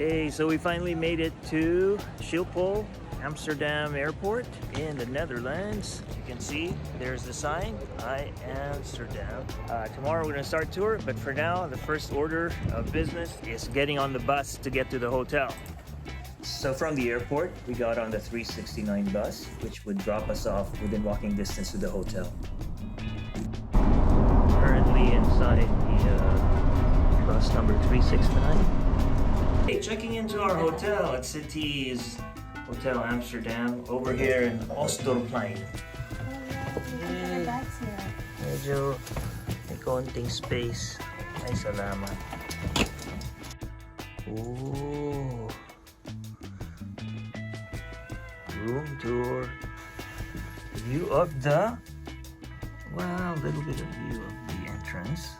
Okay, so we finally made it to Schiphol, Amsterdam Airport in the Netherlands. You can see there's the sign, I Amsterdam. Tomorrow we're gonna start tour, but for now, the first order of business is getting on the bus to get to the hotel. So from the airport, we got on the 369 bus, which would drop us off within walking distance to the hotel. Currently inside the bus number 369. Hey, checking into our hotel at City's Hotel Amsterdam over here in Oosterplein. Medyo may konting space. Ay, salamat. Ooh. Room tour. View of the... Wow, a little bit of view of the entrance.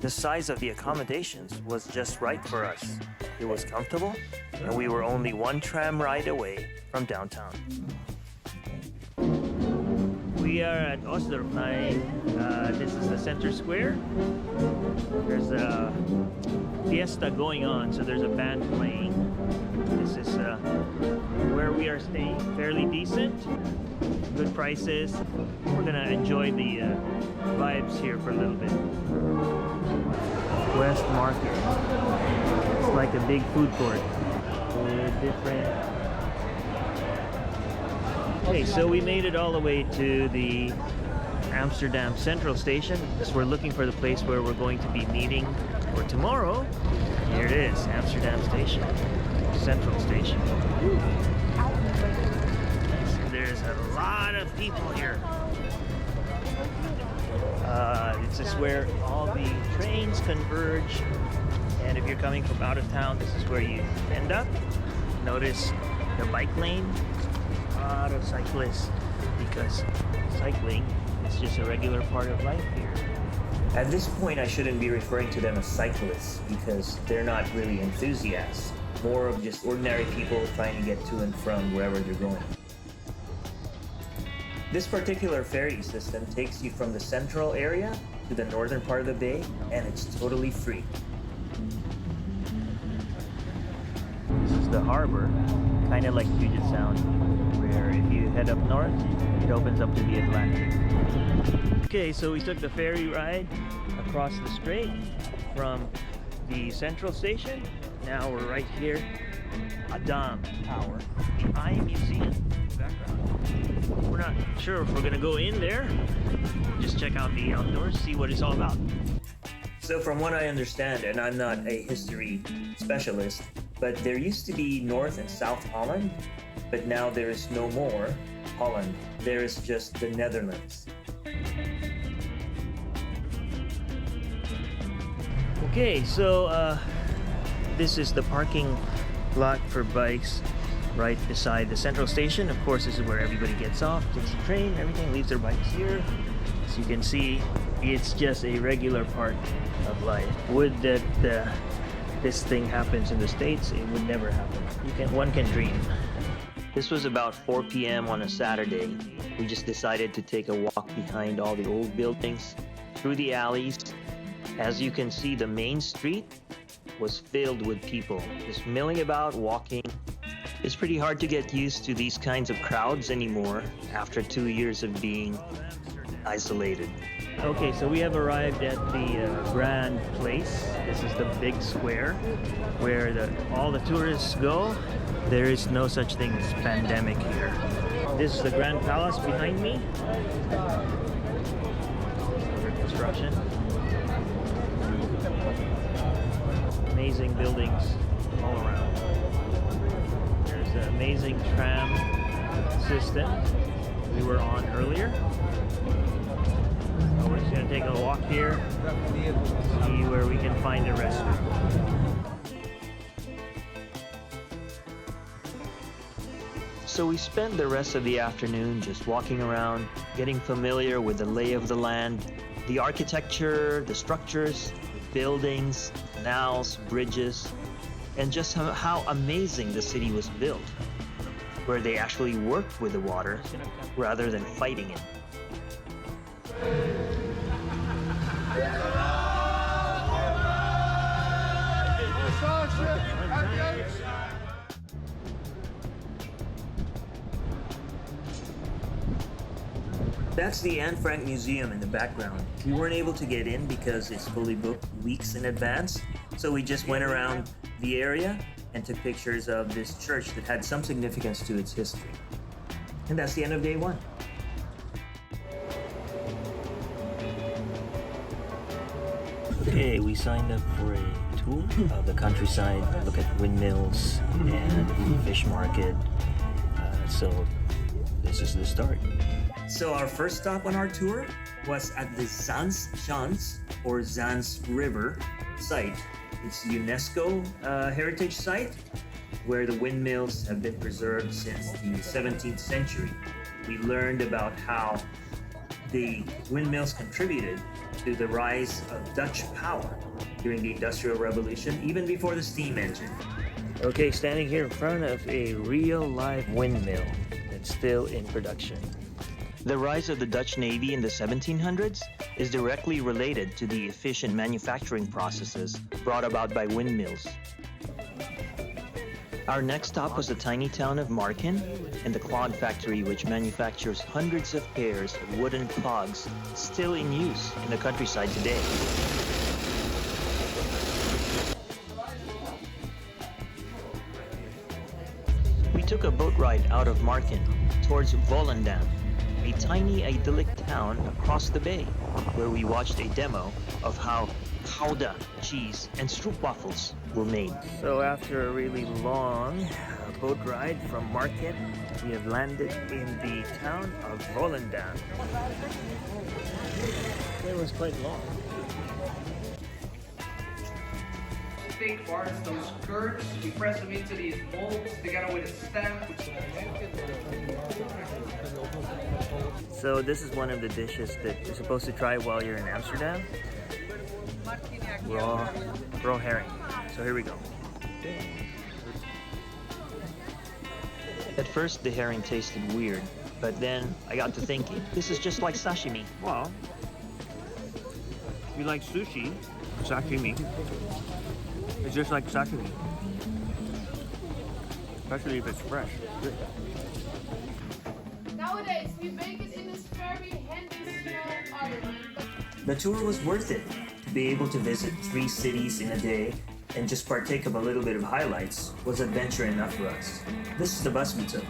The size of the accommodations was just right for us. It was comfortable, and we were only one tram ride away from downtown. We are at Oosterplein. This is the center square. There's a fiesta going on, so there's a band playing. This is where we are staying. Fairly decent, good prices. We're gonna enjoy the vibes here for a little bit. West Market. It's like a big food court with different... Okay, so we made it all the way to the Amsterdam Central Station. So we're looking for the place where we're going to be meeting for tomorrow. Here it is, Amsterdam Station, Central Station. There's a lot of people here. This is where all the trains converge, and if you're coming from out of town, this is where you end up. Notice the bike lane, a lot of cyclists, because cycling is just a regular part of life here. At this point, I shouldn't be referring to them as cyclists, because they're not really enthusiasts, more of just ordinary people trying to get to and from wherever they're going. This particular ferry system takes you from the central area to the northern part of the bay, and it's totally free. This is the harbor, kind of like Puget Sound, where if you head up north, it opens up to the Atlantic. Okay, so we took the ferry ride across the strait from the central station. Now we're right here, Adam Tower, the Eye Museum. We're not sure if we're gonna go in there. Just check out the outdoors, see what it's all about. So from what I understand, and I'm not a history specialist, but there used to be North and South Holland, but now there is no more Holland. There is just the Netherlands. Okay, so this is the parking lot for bikes right beside the central station. Of course, this is where everybody gets off, takes the train, everything, leaves their bikes here. As you can see, it's just a regular part of life. Would that this thing happens in the States, it would never happen. One can dream. This was about 4 p.m. on a Saturday. We just decided to take a walk behind all the old buildings, through the alleys. As you can see, the main street was filled with people, just milling about, walking. It's pretty hard to get used to these kinds of crowds anymore after 2 years of being isolated. Okay, so we have arrived at the Grand Place. This is the big square where all the tourists go. There is no such thing as pandemic here. This is the Grand Palace behind me. Under construction. Amazing buildings all around. There's an amazing tram system we were on earlier. So we're just going to take a walk here, see where we can find a restroom. So we spend the rest of the afternoon just walking around, getting familiar with the lay of the land, the architecture, the structures, buildings, canals, bridges, and just how amazing the city was built, where they actually worked with the water rather than fighting it. That's the Anne Frank Museum in the background. We weren't able to get in because it's fully booked weeks in advance, so we just went around the area and took pictures of this church that had some significance to its history. And that's the end of day one. Okay, we signed up for a tour of the countryside, look at windmills and fish market. So this is the start. So our first stop on our tour was at the Zandschans or Zans River site. It's a UNESCO heritage site where the windmills have been preserved since the 17th century. We learned about how the windmills contributed to the rise of Dutch power during the Industrial Revolution, even before the steam engine. Okay, standing here in front of a real live windmill that's still in production. The rise of the Dutch Navy in the 1700s is directly related to the efficient manufacturing processes brought about by windmills. Our next stop was the tiny town of Marken and the clog factory, which manufactures hundreds of pairs of wooden clogs still in use in the countryside today. We took a boat ride out of Marken towards Volendam, a tiny idyllic town across the bay, where we watched a demo of how Gouda cheese and stroopwafels were made. So after a really long boat ride from Marken, we have landed in the town of Volendam. It was quite long. Thick parts, those curds, we press them into these molds together with a stamp. So this is one of the dishes that you're supposed to try while you're in Amsterdam. Raw herring. So here we go. At first the herring tasted weird, but then I got to thinking, this is just like sashimi. Well, if you like sushi, sashimi, it's just like sashimi. Especially if it's fresh. Good. Nowadays, we bake it in this very handy small iron. The tour was worth it. To be able to visit 3 cities in a day and just partake of a little bit of highlights was adventure enough for us. This is the bus we took.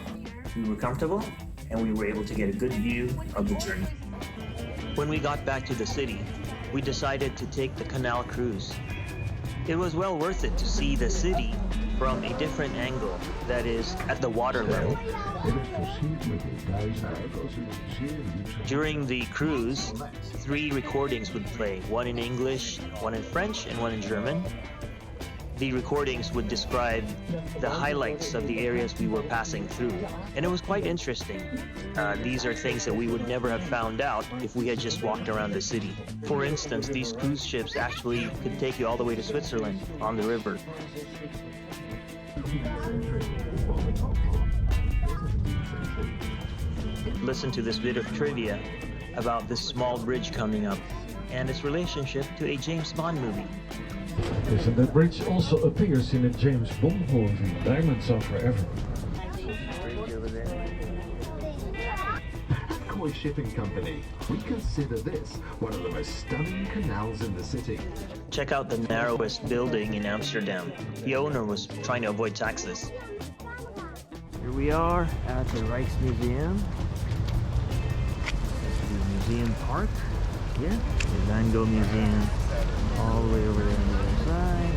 We were comfortable and we were able to get a good view of the journey. When we got back to the city, we decided to take the canal cruise. It was well worth it to see the city from a different angle, that is, at the water level. During the cruise, 3 recordings would play, one in English, one in French, and one in German. The recordings would describe the highlights of the areas we were passing through, and it was quite interesting. These are things that we would never have found out if we had just walked around the city. For instance, these cruise ships actually could take you all the way to Switzerland on the river. Listen to this bit of trivia about this small bridge coming up and its relationship to a James Bond movie. Yes, and that bridge also appears in a James Bond movie, Diamonds Are Forever. At Shipping Company, we consider this one of the most stunning canals in the city. Check out the narrowest building in Amsterdam. The owner was trying to avoid taxes. Here we are at the Rijksmuseum. The museum park here. The Van Gogh Museum all the way over there on the other side.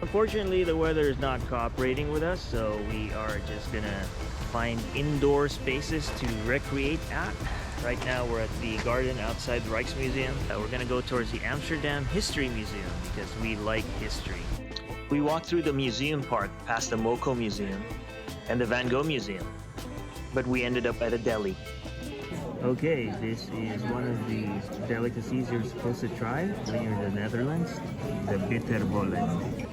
Unfortunately, the weather is not cooperating with us, so we are just gonna find indoor spaces to recreate at. Right now we're at the garden outside the Rijksmuseum. We're gonna go towards the Amsterdam History Museum because we like history. We walked through the museum park past the Moco Museum and the Van Gogh Museum, but we ended up at a deli. Okay, this is one of the delicacies you're supposed to try when you're in the Netherlands, the bitterballen.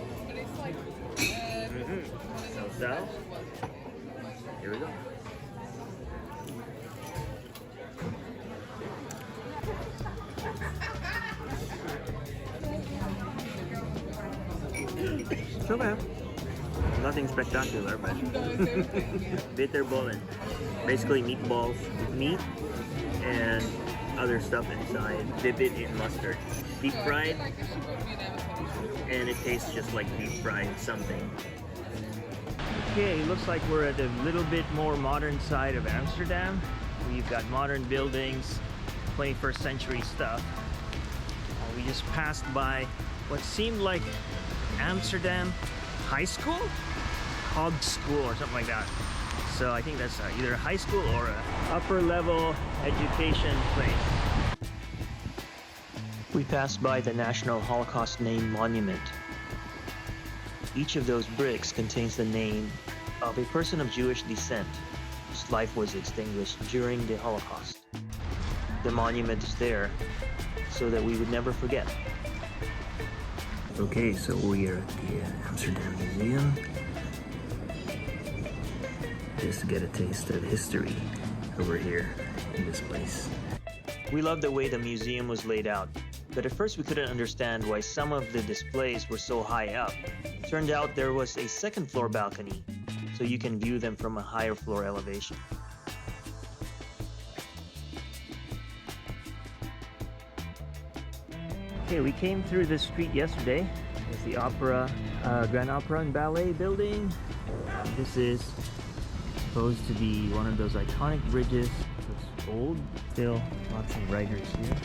So, here we go. It's okay. Nothing spectacular, but bitterballen. Basically meatballs with meat and other stuff inside. Dip it in mustard. Deep fried, and it tastes just like deep fried something. Okay, looks like we're at a little bit more modern side of Amsterdam. We've got modern buildings, 21st century stuff. We just passed by what seemed like Amsterdam High School? Hoge School or something like that. So I think that's either a high school or a upper level education place. We passed by the National Holocaust Name Monument. Each of those bricks contains the name of a person of Jewish descent whose life was extinguished during the Holocaust. The monument is there so that we would never forget. Okay, so we are at the Amsterdam Museum. Just to get a taste of history over here in this place. We love the way the museum was laid out, but at first we couldn't understand why some of the displays were so high up. Turned out there was a second floor balcony, so you can view them from a higher floor elevation. Okay, we came through this street yesterday. It's the Opera, Grand Opera and Ballet building. This is supposed to be one of those iconic bridges. It's old, still lots of riders here.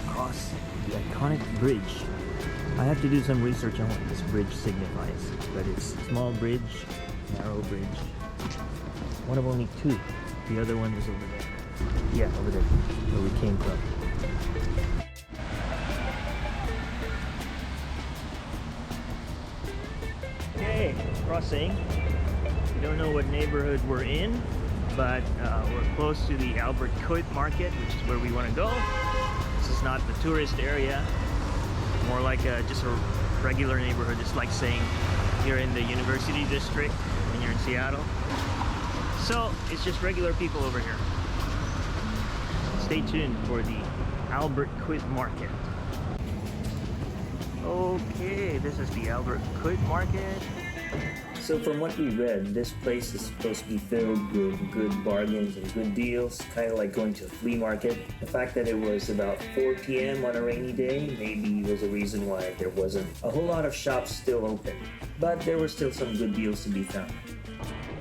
Across the iconic bridge. I have to do some research on what this bridge signifies, but it's a small bridge, narrow bridge. One of only two. The other one is over there. Yeah, over there, where we came from. Okay, crossing. We don't know what neighborhood we're in, but we're close to the Albert Kuip market, which is where we want to go. This is not the tourist area, more like just a regular neighborhood, just like saying you're in the University District when you're in Seattle. So it's just regular people over here. Stay tuned for the Albert Kuip market. Okay, this is the Albert Kuip market. So from what we read, this place is supposed to be filled with good bargains and good deals, kind of like going to a flea market. The fact that it was about 4 p.m. on a rainy day maybe was a reason why there wasn't a whole lot of shops still open, but there were still some good deals to be found.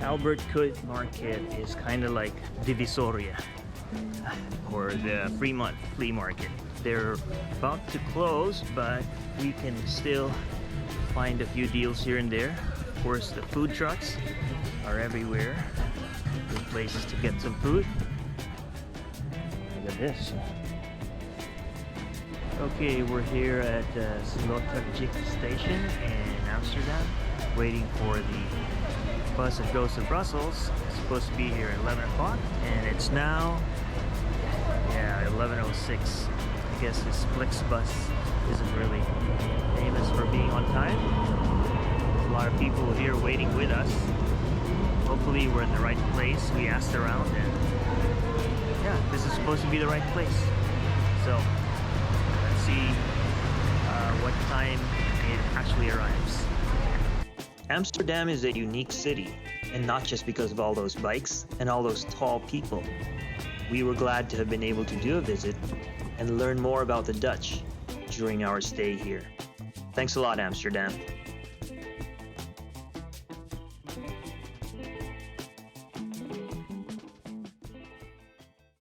Albert Kuip market is kind of like Divisoria, or the Fremont flea market. They're about to close, but we can still find a few deals here and there. Of course, the food trucks are everywhere. Good places to get some food. Look at this. Okay, we're here at Sloterdijk station in Amsterdam, waiting for the bus that goes to Brussels. It's supposed to be here at 11 o'clock, and it's now, 11:06. I guess this Flixbus isn't really famous for being on time. There's a lot of people here waiting with us. Hopefully we're in the right place. We asked around, and yeah, this is supposed to be the right place. So let's see what time it actually arrives. Amsterdam is a unique city, and not just because of all those bikes and all those tall people. We were glad to have been able to do a visit and learn more about the Dutch during our stay here. Thanks a lot, Amsterdam.